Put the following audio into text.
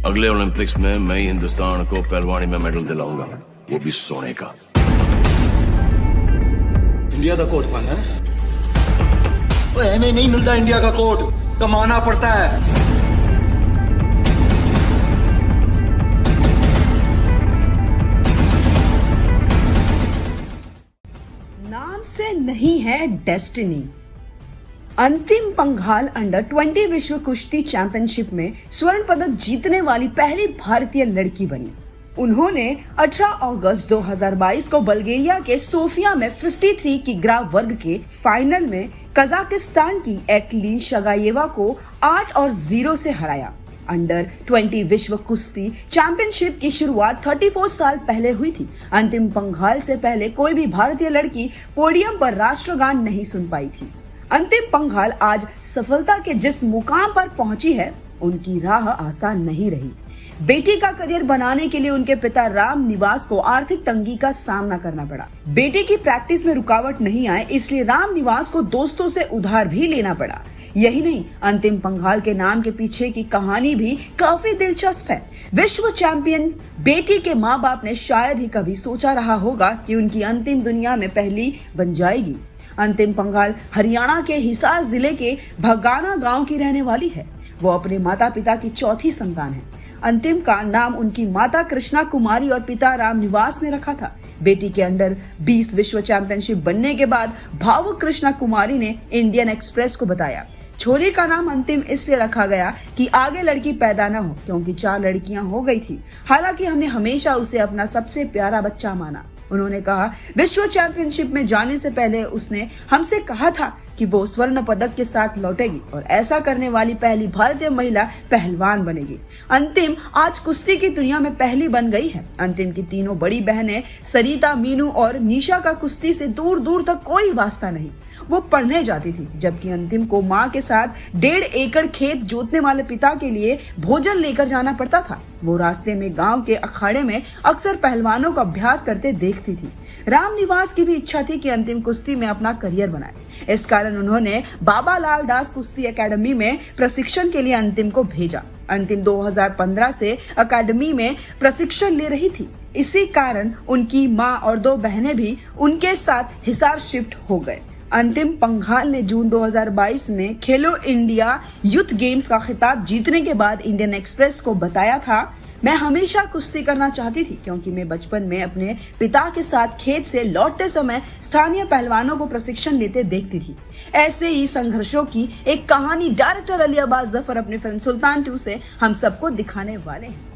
अगले ओलंपिक्स में मैं ही हिंदुस्तान को पहलवानी में मेडल दिलाऊंगा, वो भी सोने का। इंडिया का कोट पाना है, तो ऐसे नहीं मिलता। इंडिया का कोट कमाना पड़ता है। नाम से नहीं है डेस्टिनी। अंतिम पंघाल अंडर 20 विश्व कुश्ती चैंपियनशिप में स्वर्ण पदक जीतने वाली पहली भारतीय लड़की बनी। उन्होंने 18 अगस्त 2022 को बल्गेरिया के सोफिया में 53 किग्रा वर्ग के फाइनल में कजाकिस्तान की एटलीन शगायेवा को 8-0 से हराया। अंडर 20 विश्व कुश्ती चैंपियनशिप की शुरुआत 34 साल पहले हुई थी। अंतिम पंघाल से पहले कोई भी भारतीय लड़की पोडियम पर राष्ट्रगान नहीं सुन पाई थी। अंतिम पंघाल आज सफलता के जिस मुकाम पर पहुंची है, उनकी राह आसान नहीं रही। बेटी का करियर बनाने के लिए उनके पिता राम निवास को आर्थिक तंगी का सामना करना पड़ा। बेटी की प्रैक्टिस में रुकावट नहीं आए, इसलिए राम निवास को दोस्तों से उधार भी लेना पड़ा। यही नहीं, अंतिम पंघाल के नाम के पीछे की कहानी भी काफी दिलचस्प है। विश्व चैंपियन बेटी के माँ बाप ने शायद ही कभी सोचा रहा होगा कि उनकी अंतिम दुनिया में पहली बन जाएगी। अंतिम पंघाल हरियाणा के हिसार जिले के भगाना गांव की रहने वाली है। वो अपने माता पिता की चौथी संतान है। अंतिम का नाम उनकी माता कृष्णा कुमारी और पिता राम निवास ने रखा था। बेटी के अंडर 20 विश्व चैंपियनशिप बनने के बाद भावुक कृष्णा कुमारी ने इंडियन एक्सप्रेस को बताया, छोरी का नाम अंतिम इसलिए रखा गया कि आगे लड़की पैदा न हो, क्योंकि 4 लड़कियां हो गई थी। हालांकि हमने हमेशा उसे अपना सबसे प्यारा बच्चा माना। उन्होंने कहा, विश्व चैंपियनशिप में जाने से पहले उसने हमसे कहा था कि वो स्वर्ण पदक के साथ लौटेगी और ऐसा करने वाली पहली भारतीय महिला पहलवान बनेगी। अंतिम आज कुश्ती की दुनिया में पहली बन गई है। अंतिम की तीनों बड़ी बहनें सरिता, मीनू और निशा का कुश्ती से दूर दूर तक कोई वास्ता नहीं। वो पढ़ने जाती थी, जबकि अंतिम को माँ के साथ 1.5 एकड़ खेत जोतने वाले पिता के लिए भोजन लेकर जाना पड़ता था। वो रास्ते में गांव के अखाड़े में अक्सर पहलवानों का अभ्यास करते देखती थी। राम निवास की भी इच्छा थी कि अंतिम कुश्ती में अपना करियर बनाए। इस कारण उन्होंने बाबा लाल दास कुश्ती एकेडमी में प्रशिक्षण के लिए अंतिम को भेजा। अंतिम 2015 से एकेडमी में प्रशिक्षण ले रही थी। इसी कारण उनकी माँ और 2 बहनें भी उनके साथ हिसार शिफ्ट हो गए। अंतिम पंघाल ने जून 2022 में खेलो इंडिया यूथ गेम्स का खिताब जीतने के बाद इंडियन एक्सप्रेस को बताया था, मैं हमेशा कुश्ती करना चाहती थी, क्योंकि मैं बचपन में अपने पिता के साथ खेत से लौटते समय स्थानीय पहलवानों को प्रशिक्षण लेते देखती थी। ऐसे ही संघर्षों की एक कहानी डायरेक्टर अली अब्बास जफर अपनी फिल्म सुल्तान 2 से हम सबको दिखाने वाले हैं।